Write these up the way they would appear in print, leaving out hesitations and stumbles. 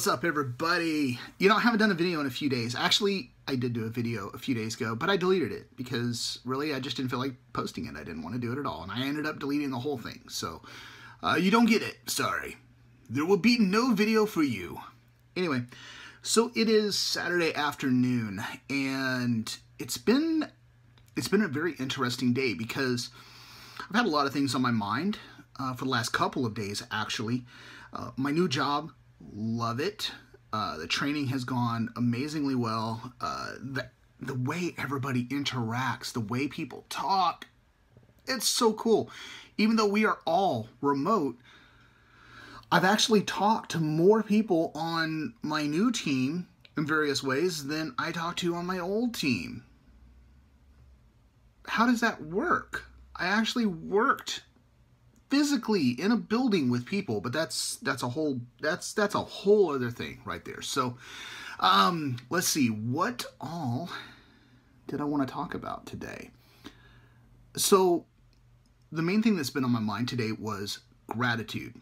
What's up, everybody? You know, I haven't done a video in a few days. Actually, I did do a video a few days ago, but I deleted it because really I just didn't feel like posting it. I didn't want to do it at all, and I ended up deleting the whole thing. So, you don't get it. Sorry. There will be no video for you. Anyway, so it is Saturday afternoon, and it's been a very interesting day because I've had a lot of things on my mind for the last couple of days, actually. My new job, love it. The training has gone amazingly well. The way everybody interacts, the way people talk, it's so cool. Even though we are all remote, I've actually talked to more people on my new team in various ways than I talked to on my old team. How does that work? I actually worked physically in a building with people, but that's a whole other thing right there. So let's see, what all did I want to talk about today? So the main thing that's been on my mind today was gratitude.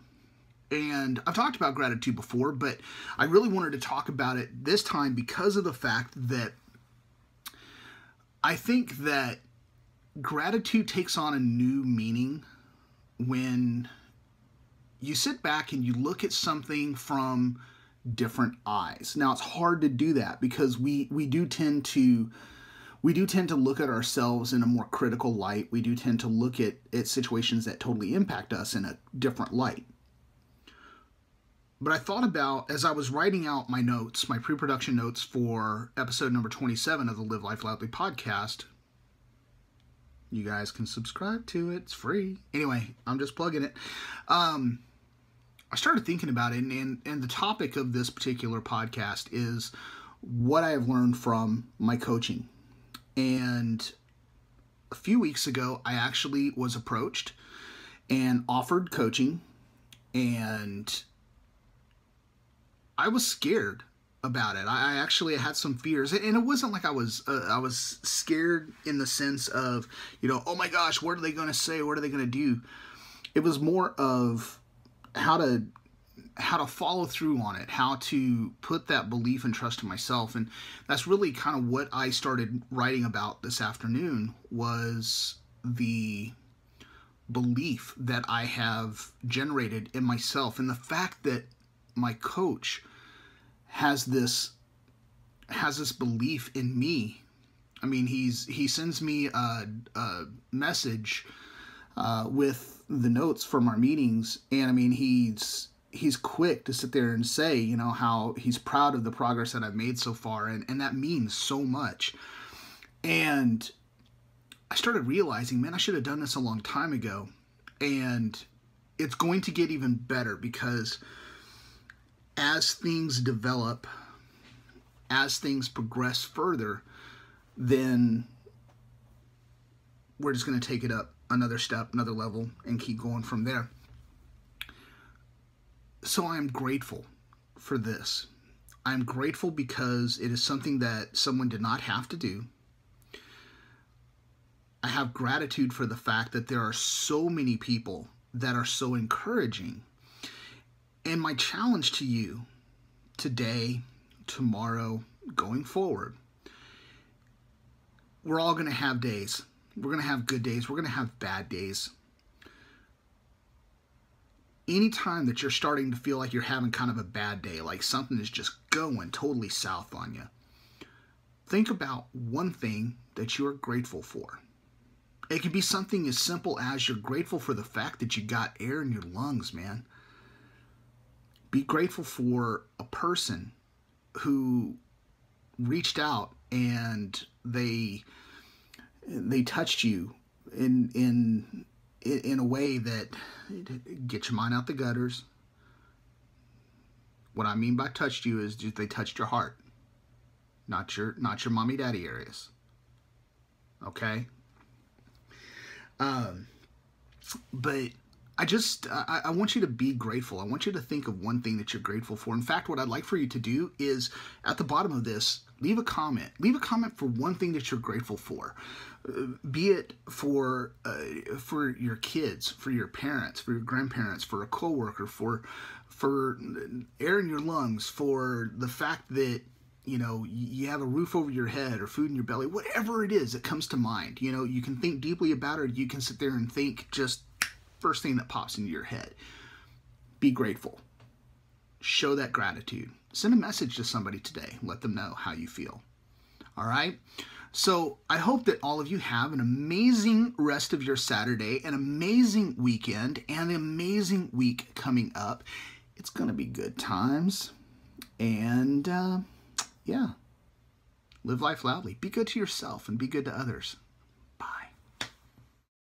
And I've talked about gratitude before, but I really wanted to talk about it this time because of the fact that I think that gratitude takes on a new meaning when you sit back and you look at something from different eyes. Now, it's hard to do that because we do tend to look at ourselves in a more critical light. We do tend to look at situations that totally impact us in a different light. But I thought about, as I was writing out my notes, my pre-production notes for episode number 27 of the Live Life Loudly podcast. You guys can subscribe to it. It's free. Anyway, I'm just plugging it. I started thinking about it, and the topic of this particular podcast is what I have learned from my coaching. And a few weeks ago, I actually was approached and offered coaching, and I was scared about it. I actually had some fears, and it wasn't like I was scared in the sense of, you know, oh my gosh, what are they going to say? What are they going to do? It was more of how to follow through on it, how to put that belief and trust in myself. And that's really kind of what I started writing about this afternoon, was the belief that I have generated in myself, and the fact that my coach has this belief in me. I mean, he sends me a message with the notes from our meetings, and I mean, he's quick to sit there and say, you know, how he's proud of the progress that I've made so far, and that means so much. And I started realizing, man, I should have done this a long time ago. And it's going to get even better because as things develop, as things progress further, then we're just going to take it up another step, another level, and keep going from there. So I'm grateful for this. I'm grateful because it is something that someone did not have to do. I have gratitude for the fact that there are so many people that are so encouraging. And my challenge to you today, tomorrow, going forward, we're all going to have days. We're going to have good days. We're going to have bad days. Anytime that you're starting to feel like you're having kind of a bad day, like something is just going totally south on you, think about one thing that you're grateful for. It can be something as simple as you're grateful for the fact that you got air in your lungs, man. Be grateful for a person who reached out and they touched you in a way that get your mind out the gutters. What I mean by touched you is just they touched your heart, not your mommy daddy areas. Okay? But I want you to be grateful. I want you to think of one thing that you're grateful for. In fact, what I'd like for you to do is, at the bottom of this, leave a comment. Leave a comment for one thing that you're grateful for. Be it for your kids, for your parents, for your grandparents, for a coworker, for for air in your lungs, for the fact that, you know, you have a roof over your head or food in your belly, whatever it is that comes to mind. You know, you can think deeply about it, or you can sit there and think just first thing that pops into your head. Be grateful. Show that gratitude. Send a message to somebody today. Let them know how you feel. All right? So I hope that all of you have an amazing rest of your Saturday, an amazing weekend, and an amazing week coming up. It's going to be good times. And, yeah, live life loudly. Be good to yourself and be good to others.